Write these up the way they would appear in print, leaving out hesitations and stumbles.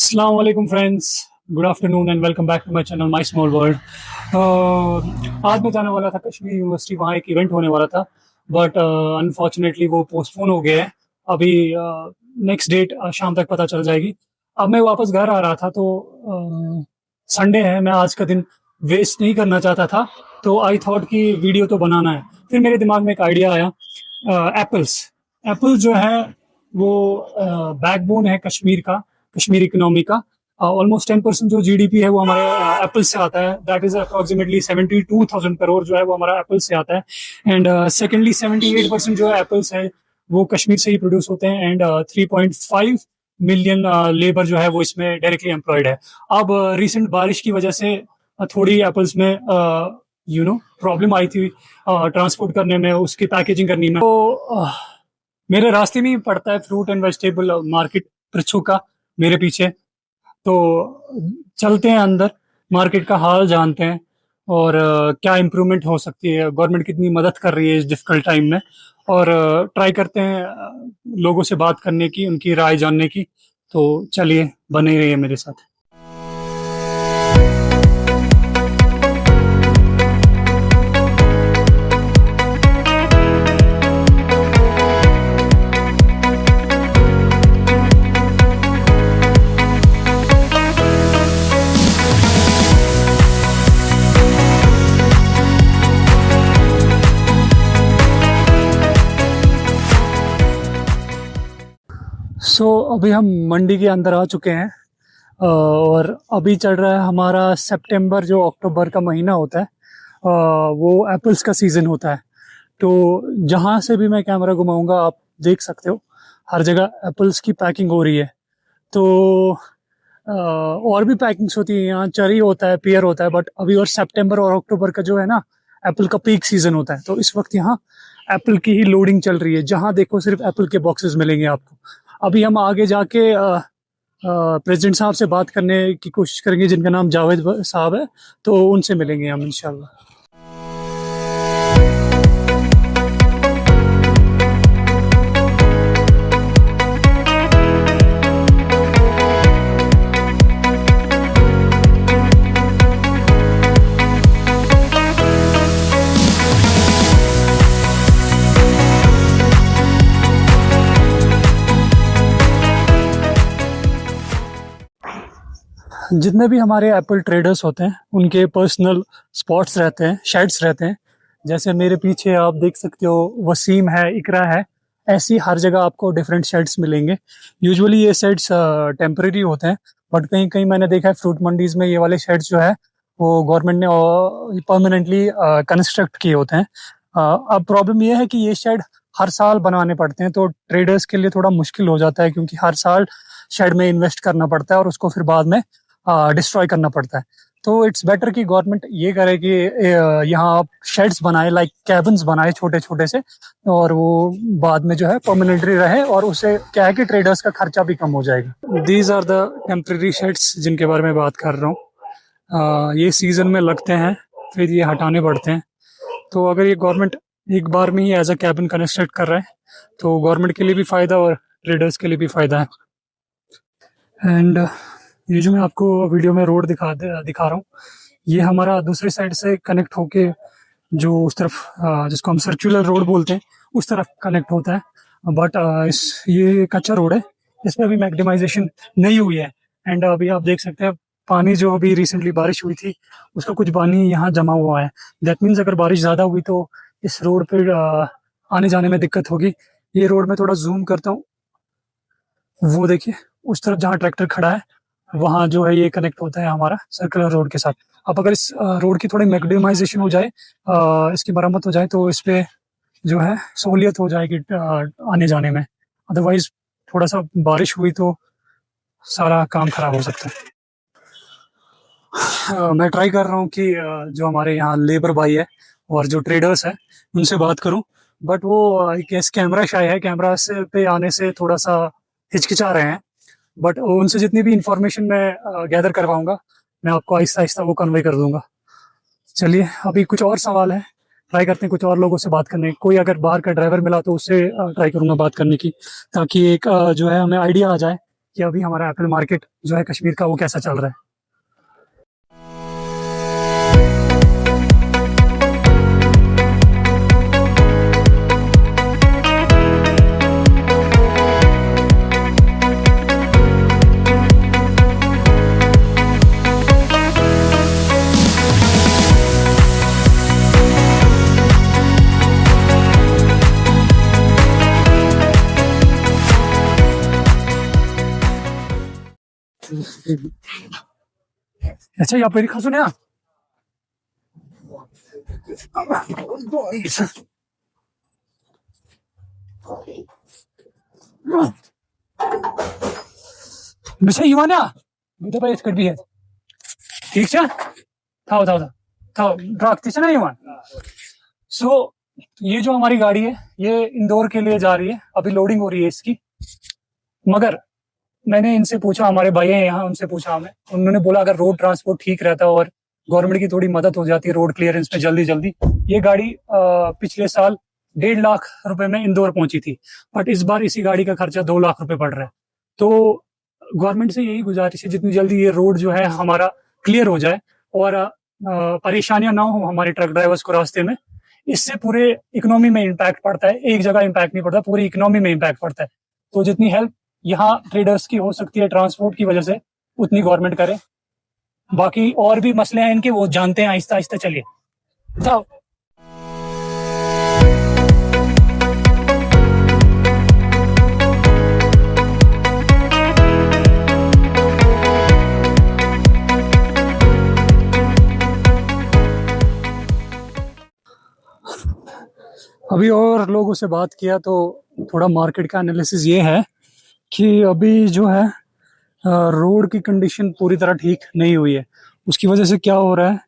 अस्सलाम वालेकुम friends, good afternoon and welcome back to my channel my small world. आज मैं जाने वाला था कश्मीर यूनिवर्सिटी, वहाँ एक इवेंट होने वाला था बट अनफॉर्चुनेटली वो पोस्टपोन हो गया है। अभी नेक्स्ट डेट शाम तक पता चल जाएगी। अब मैं वापस घर आ रहा था तो संडे है, मैं आज का दिन वेस्ट नहीं करना चाहता था, तो आई थॉट कि वीडियो तो बनाना है। फिर मेरे दिमाग में एक आइडिया आया। एप्पल्स एप्पल जो है वो बैकबोन है कश्मीर का, कश्मीर इकोनॉमी का। ऑलमोस्ट 10% जो जीडीपी है वो हमारे एप्पल से आता है। दैट इज अप्रोक्सीमेटली 72,000 करोड़ जो है वो हमारा एप्पल से आता है। एंड सेकेंडली 78% जो है एप्पल्स है वो कश्मीर से ही प्रोड्यूस होते हैं। एंड 3.5 मिलियन लेबर जो है वो इसमें डायरेक्टली एम्प्लॉयड है। अब रिसेंट बारिश की वजह से थोड़ी एप्पल्स में प्रॉब्लम आई थी ट्रांसपोर्ट करने में, उसकी पैकेजिंग करने में। तो मेरे रास्ते में ही पड़ता है फ्रूट एंड वेजिटेबल मार्केट प्रच्छू का, मेरे पीछे। तो चलते हैं अंदर, मार्केट का हाल जानते हैं और क्या इम्प्रूवमेंट हो सकती है, गवर्नमेंट कितनी मदद कर रही है इस डिफिकल्ट टाइम में। और ट्राई करते हैं लोगों से बात करने की, उनकी राय जानने की। तो चलिए, बने रहिए मेरे साथ। अभी हम मंडी के अंदर आ चुके हैं और अभी चल रहा है हमारा सितंबर, जो अक्टूबर का महीना होता है वो एप्पल्स का सीज़न होता है। तो जहाँ से भी मैं कैमरा घुमाऊंगा आप देख सकते हो, हर जगह एप्पल्स की पैकिंग हो रही है। तो और भी पैकिंग्स होती है, यहाँ चेरी होता है, पियर होता है, बट अभी और सितंबर और अक्टूबर का जो है ना, एप्पल का पीक सीजन होता है। तो इस वक्त यहाँ एप्पल की ही लोडिंग चल रही है, जहाँ देखो सिर्फ एप्पल के बॉक्सेस मिलेंगे आपको। अभी हम आगे जाके प्रेसिडेंट साहब से बात करने की कोशिश करेंगे, जिनका नाम जावेद साहब है, तो उनसे मिलेंगे हम इंशाल्लाह। जितने भी हमारे एप्पल ट्रेडर्स होते हैं उनके पर्सनल स्पॉट्स रहते हैं, शेड्स रहते हैं। जैसे मेरे पीछे आप देख सकते हो, वसीम है, इकरा है, ऐसी हर जगह आपको डिफरेंट शेड्स मिलेंगे। यूजुअली ये शेड्स टेम्परेरी होते हैं, बट कहीं कहीं मैंने देखा है फ्रूट मंडीज में ये वाले शेड्स जो है वो गवर्नमेंट ने परमानेंटली कंस्ट्रक्ट किए होते हैं। अब प्रॉब्लम ये है कि ये शेड हर साल बनाने पड़ते हैं, तो ट्रेडर्स के लिए थोड़ा मुश्किल हो जाता है, क्योंकि हर साल शेड में इन्वेस्ट करना पड़ता है और उसको फिर बाद में डिस्ट्रॉय करना पड़ता है। तो इट्स बेटर कि गवर्नमेंट ये करे कि यहाँ आप शेड्स बनाए, लाइक कैबिन्स बनाए छोटे छोटे से, और वो बाद में जो है परमानेंटली रहे, और उससे क्या है कि ट्रेडर्स का खर्चा भी कम हो जाएगा। These are the temporary shades जिनके बारे में बात कर रहा हूँ। ये सीजन में लगते हैं, फिर ये हटाने पड़ते हैं। तो अगर ये गवर्नमेंट एक बार में ही एज अ कैबिन कंस्ट्रक्ट कर रहा है तो गवर्नमेंट के लिए भी फ़ायदा और ट्रेडर्स के लिए भी फ़ायदा है। एंड ये जो मैं आपको वीडियो में रोड दिखा रहा हूँ, ये हमारा दूसरे साइड से कनेक्ट होके जो उस तरफ जिसको हम सर्कुलर रोड बोलते हैं उस तरफ कनेक्ट होता है। बट ये कच्चा रोड है, इसमें अभी मैक्सिमाइजेशन नहीं हुई है। एंड अभी आप देख सकते हैं पानी, जो अभी रिसेंटली बारिश हुई थी उसका कुछ पानी यहाँ जमा हुआ है। दैट मीन्स अगर बारिश ज़्यादा हुई तो इस रोड पर आने जाने में दिक्कत होगी। ये रोड में थोड़ा जूम करता हूँ, वो देखिए उस तरफ जहाँ ट्रैक्टर खड़ा है वहाँ जो है ये कनेक्ट होता है हमारा सर्कुलर रोड के साथ। अब अगर इस रोड की थोड़ी मैक्सिमाइजेशन हो जाए, इसकी मरम्मत हो जाए, तो इस पे जो है सहूलियत हो जाएगी आने जाने में। अदरवाइज थोड़ा सा बारिश हुई तो सारा काम खराब हो सकता है। मैं ट्राई कर रहा हूँ कि जो हमारे यहाँ लेबर भाई है और जो ट्रेडर्स है उनसे बात करूँ, बट वो कैमरा शाय है, कैमरा से पे आने से थोड़ा सा हिचकिचा रहे हैं। बट उनसे जितनी भी इंफॉर्मेशन मैं गैदर करवाऊंगा, मैं आपको आहिस्ता आहिस्ता वो कन्वे कर दूंगा। चलिए, अभी कुछ और सवाल है, ट्राई करते हैं कुछ और लोगों से बात करने की। कोई अगर बाहर का ड्राइवर मिला तो उससे ट्राई करूंगा बात करने की, ताकि एक जो है हमें आइडिया आ जाए कि अभी हमारा एप्पल मार्केट जो है कश्मीर का वो कैसा चल रहा है। अच्छा यहाँ पे खासो ना bisa gimana? Udah bayar kelebihan. ठीक है था रखती ना ईमान। सो ये जो हमारी गाड़ी है ये इंदौर के लिए जा रही है, अभी लोडिंग हो रही है इसकी। मगर मैंने इनसे पूछा, हमारे भाई हैं यहाँ, उनसे पूछा हमें, उन्होंने बोला अगर रोड ट्रांसपोर्ट ठीक रहता और गवर्नमेंट की थोड़ी मदद हो जाती है रोड क्लियरेंस पे जल्दी जल्दी, ये गाड़ी पिछले साल 1.5 लाख रुपए में इंदौर पहुंची थी। बट इस बार इसी गाड़ी का खर्चा 2 लाख रुपए पड़ रहा है। तो गवर्नमेंट से यही गुजारिश है जितनी जल्दी ये रोड जो है हमारा क्लियर हो जाए और परेशानियां ना हो हमारे ट्रक ड्राइवर्स को रास्ते में। इससे पूरे इकोनॉमी में इम्पैक्ट पड़ता है, एक जगह इम्पैक्ट नहीं पड़ता, पूरी इकोनॉमी में इम्पैक्ट पड़ता है। तो जितनी हेल्प यहाँ ट्रेडर्स की हो सकती है ट्रांसपोर्ट की वजह से उतनी गवर्नमेंट करे। बाकी और भी मसले हैं इनके, वो जानते हैं आहिस्ता आहिस्ता। चलिए जाओ। अभी और लोगों से बात किया तो थोड़ा मार्केट का एनालिसिस ये है कि अभी जो है रोड की कंडीशन पूरी तरह ठीक नहीं हुई है। उसकी वजह से क्या हो रहा है,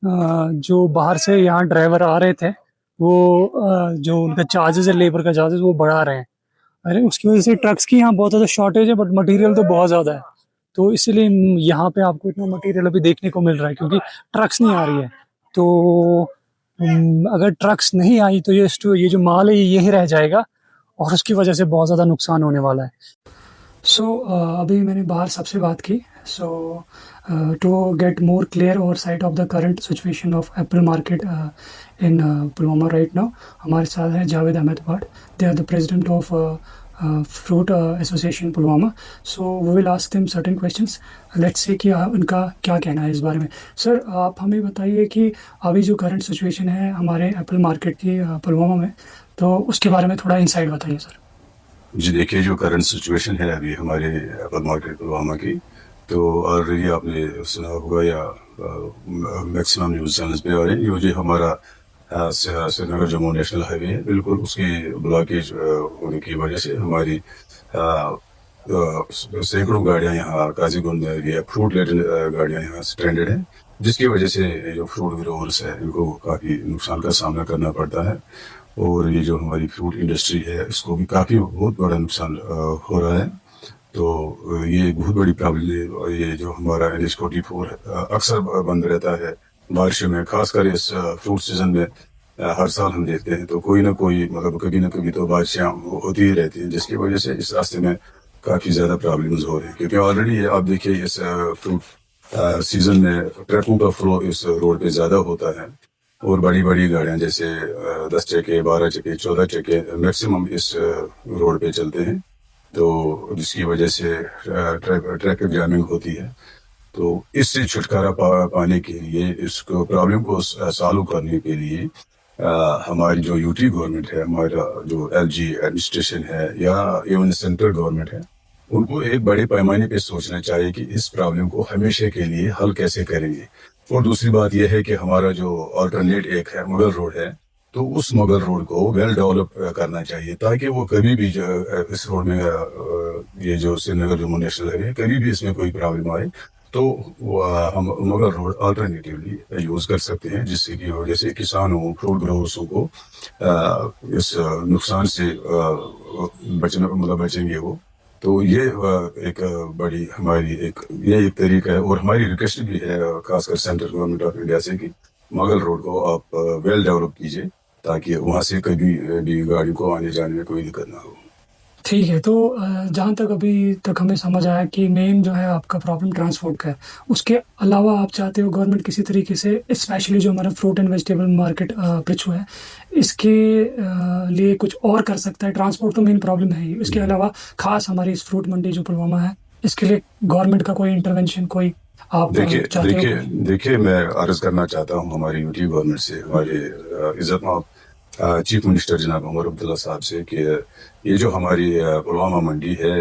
जो बाहर से यहाँ ड्राइवर आ रहे थे वो जो उनका चार्जेस है, लेबर का चार्जेस, वो बढ़ा रहे हैं। अरे उसकी वजह से ट्रक्स की यहाँ बहुत ज़्यादा शॉर्टेज है, बट मटेरियल तो बहुत ज़्यादा है। तो इसीलिए यहाँ पे आपको इतना मटेरियल अभी देखने को मिल रहा है, क्योंकि ट्रक्स नहीं आ रही है। तो अगर ट्रक्स नहीं आई तो ये जो माल है ये यही रह जाएगा और उसकी वजह से बहुत ज़्यादा नुकसान होने वाला है। सो अभी मैंने बाहर सबसे बात की। So to get more clear over side of the current situation of apple market in Pulwama right now, हमारे साथ है Javed Ahmed Bhat. They are the president of fruit association Pulwama. So we will ask them certain questions, let's see कि उनका क्या कहना है इस बारे में। सर आप हमें बताइए कि अभी जो करंट सिचुएशन है हमारे एप्पल मार्केट की पुलवामा में, तो उसके बारे में थोड़ा इंसाइट बताइए सर। जी देखिए, जो करंट सिचुएशन है अभी हमारे एप्पल मार्केट पुलवामा की, तो ऑलरेडी आपने सुना होगा या मैक्सिमम न्यूज़ चैनल्स पे आ रहे हैं। ये जो हमारा श्रीनगर जम्मू नेशनल हाईवे है, बिल्कुल उसकी ब्लॉकेज होने की वजह से हमारी सैकड़ों गाड़ियाँ यहाँ काजीगुंड में या फ्रूट लेडन गाड़ियाँ यहाँ स्ट्रैंडेड हैं, जिसकी वजह से जो फ्रूट ग्रोवर्स है इनको काफ़ी नुकसान का सामना करना पड़ता है। और ये जो हमारी फ्रूट इंडस्ट्री है इसको भी काफ़ी बहुत बड़ा नुकसान हो रहा है। तो ये बहुत बड़ी प्रॉब्लम है। ये जो हमारा NH-44 अक्सर बंद रहता है बारिशों में, खासकर इस फ्रूट सीजन में हर साल हम देखते हैं। तो कोई ना कोई मतलब कभी ना कभी तो बारिशें होती ही रहती हैं, जिसकी वजह से इस रास्ते में काफ़ी ज़्यादा प्रॉब्लम्स हो रही हैं। क्योंकि ऑलरेडी आप देखिए इस फ्रूट सीजन में ट्रकों का फ्लो इस रोड पे ज़्यादा होता है और बड़ी बड़ी गाड़ियाँ जैसे 10 चक्के, 12 चक्के, 14 चक्के मैक्सिमम इस रोड पे चलते हैं। तो जिसकी वजह से ट्रैफिक जैमिंग होती है। तो इससे छुटकारा पाने के लिए, इसको प्रॉब्लम को सॉल्व करने के लिए हमारी जो यूटी गवर्नमेंट है, हमारा जो LG एडमिनिस्ट्रेशन है या इवन सेंट्रल गवर्नमेंट है, उनको एक बड़े पैमाने पे सोचना चाहिए कि इस प्रॉब्लम को हमेशा के लिए हल कैसे करेंगे। और दूसरी बात यह है कि हमारा जो अल्टरनेट एक है मुगल रोड है, तो उस मुगल रोड को वेल डेवलप करना चाहिए ताकि वो कभी भी इस रोड में ये जो श्रीनगर जम्मू नेशनल हाईवे कभी भी इसमें कोई प्रॉब्लम आए तो हम मुगल रोड अल्टरनेटिवली यूज कर सकते हैं, जिससे की वजह से किसानों, फ्रूट ग्रोवर्सों को इस नुकसान से बचेंगे वो। तो ये एक बड़ी हमारी एक तरीका है। और हमारी रिक्वेस्ट भी है खासकर सेंट्रल गवर्नमेंट ऑफ इंडिया से कि मुगल रोड को आप वेल डेवलप कीजिए ताकि वहाँ से कभी भी गाड़ी को आने जाने में कोई दिक्कत ना हो। ठीक है, तो जहाँ तक अभी तक हमें समझ आया कि मेन जो है आपका प्रॉब्लम ट्रांसपोर्ट का है। उसके अलावा आप चाहते हो गवर्नमेंट किसी तरीके से स्पेशली जो हमारा fruit and vegetable market pitch है, इसके लिए कुछ और कर सकता है। ट्रांसपोर्ट तो मेन प्रॉब्लम है ही, इसके अलावा ख़ास हमारी इस फ्रूट मंडी जो पुलवामा है, इसके लिए गवर्नमेंट का कोई इंटरवेंशन कोई आप देखिए चाहते हो? देखिए देखिए, मैं अर्ज करना चाहता हूँ हमारी यूटी गवर्नमेंट से, हमारे इज्जत चीफ मिनिस्टर जनाब उमर अब्दुल्ला साहब से, कि ये जो हमारी पुलवामा मंडी है,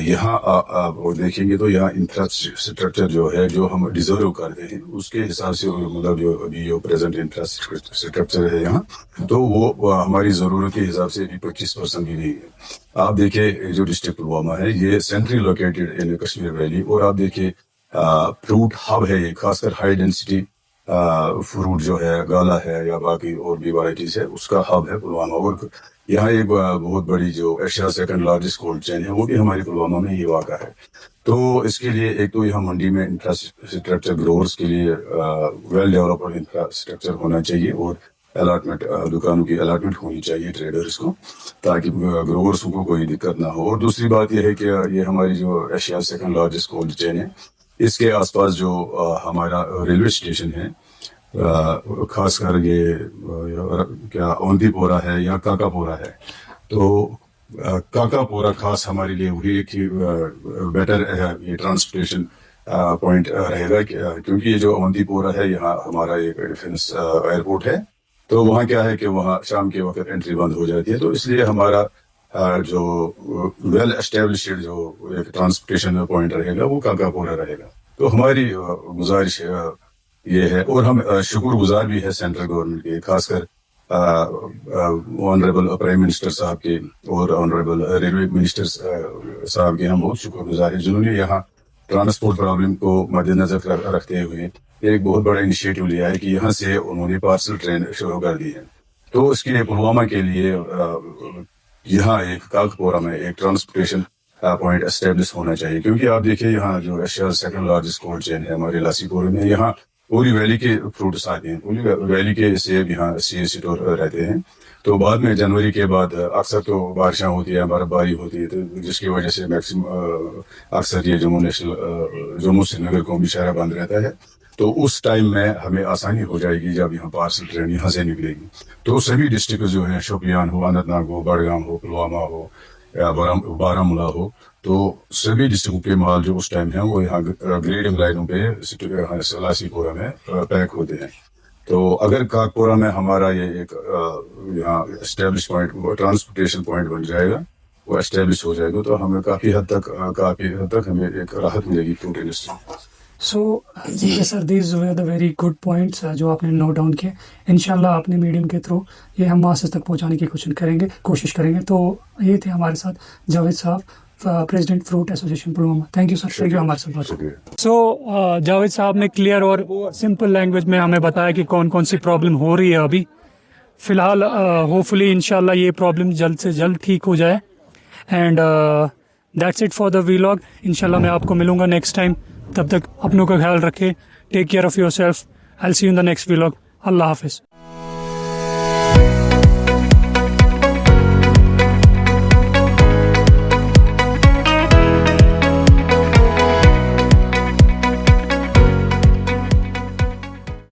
यहाँ आप वो देखेंगे तो यहाँ इंफ्रास्ट्रक्चर जो है, जो हम डिजर्व करते हैं उसके हिसाब से, मतलब जो अभी जो प्रेजेंट इंफ्रास्ट्रक्चर है यहाँ, तो वो हमारी ज़रूरत के हिसाब से भी 25% भी नहीं है। आप देखिए जो डिस्ट्रिक्ट पुलवामा है, ये centrally located in Kashmir valley, और आप देखिए फ्रूट हब है ये, खासकर हाई डेंसिटी फ्रूट जो है, गाला है या बाकी और भी वैरायटीज है, उसका हब है पुलवामा। और यहाँ एक बहुत बड़ी जो Asia second largest cold chain है, वो भी हमारी पुलवामा में ही वाक़ा है। तो इसके लिए एक तो यहाँ मंडी में इंफ्रास्ट्रक्चर ग्रोवर्स के लिए वेल डेवलप्ड इंफ्रास्ट्रक्चर होना चाहिए, और अलॉटमेंट दुकानों की अलॉटमेंट होनी चाहिए ट्रेडर्स को, ताकि ग्रोवर्स को कोई दिक्कत ना हो। और दूसरी बात यह है कि ये हमारी जो Asia second largest cold chain है, इसके आसपास जो हमारा रेलवे स्टेशन है, खासकर ये क्या औंदीपोरा है या काकापोरा है, तो काकापोरा खास हमारे लिए वही एक बेटर ये ट्रांसपोर्टेशन पॉइंट रहेगा, क्योंकि ये जो औंदीपोरा है, यहाँ हमारा एक डिफेंस एयरपोर्ट है, तो वहाँ क्या है कि वहाँ शाम के वक्त एंट्री बंद हो जाती है, तो इसलिए हमारा जो वेल एस्टेब्लिश्ड जो एक ट्रांसपोर्टेशन पॉइंट रहेगा वो काकापोरा रहेगा। तो हमारी गुजारिश ये है, और हम शुक्रगुजार भी है सेंट्रल गवर्नमेंट के, खासकर ऑनरेबल प्राइम मिनिस्टर साहब के और ऑनरेबल रेलवे मिनिस्टर साहब के हम बहुत शुक्रगुजार हैं, जिन्होंने यहाँ ट्रांसपोर्ट प्रॉब्लम को मद्देनजर रखते हुए एक बहुत बड़ा इनिशिएटिव लिया है कि यहाँ से उन्होंने पार्सल ट्रेन शुरू कर दी है। तो इसके लिए पुलवामा के लिए यहाँ एक काकपोरा में एक ट्रांसपोर्टेशन पॉइंट एस्टेब्लिश होना चाहिए, क्योंकि आप देखिए यहाँ जो Asia second largest cold chain है हमारे लासीपुर में, यहाँ पूरी वैली के फ्रूट्स आते हैं, पूरी वैली के सेब यहाँ सीए स्टोर रहते हैं। तो बाद में जनवरी के बाद अक्सर तो बारिशां होती है, बर्फबारी होती है, तो जिसकी वजह से मैक्सिमम अक्सर ये जम्मू श्रीनगर को भी शहर बंद रहता है। तो उस टाइम में हमें आसानी हो जाएगी जब यहाँ पार्सल ट्रेन यहाँ से निकलेगी। तो सभी डिस्ट्रिक्ट जो है, शोपियान हो, अनंतनाग हो, बड़गाम हो, पुलवामा हो या बारामूला हो, तो सभी डिस्ट्रिक्ट के माल जो उस टाइम है वो यहाँ ग्रेडिंग लाइनों पे लासीपुरा में पैक होते हैं। तो अगर काकपुरा में हमारा ये एक यहाँ एस्टेब्लिश पॉइंट, ट्रांसपोर्टेशन पॉइंट बन जाएगा, वो एस्टेब्लिश हो जाएगा, तो हमें काफ़ी हद तक हमें एक राहत मिलेगी फ्रूट इंडस्ट्री। सो ठीक है sir, these were the very good points जो आपने नोट डाउन किए। इंशाल्लाह अपने मीडियम के थ्रू ये हम मासेस तक पहुंचाने की कोशिश करेंगे। तो ये थे हमारे साथ जावेद साहब, president fruit association Pulwama. Thank you sir, thank you हमारे साथ। सो जावेद साहब ने क्लियर और सिंपल लैंग्वेज में हमें बताया कि कौन कौन सी प्रॉब्लम हो रही है अभी फ़िलहाल। होपफुली इंशाल्लाह ये प्रॉब्लम जल्द से जल्द ठीक हो जाए। And that's it for the vlog. इंशाल्लाह मैं आपको मिलूंगा नेक्स्ट टाइम। तब तक अपनों का ख्याल रखें। Take care of yourself. I will see you in the next vlog. अल्लाह हाफिज़।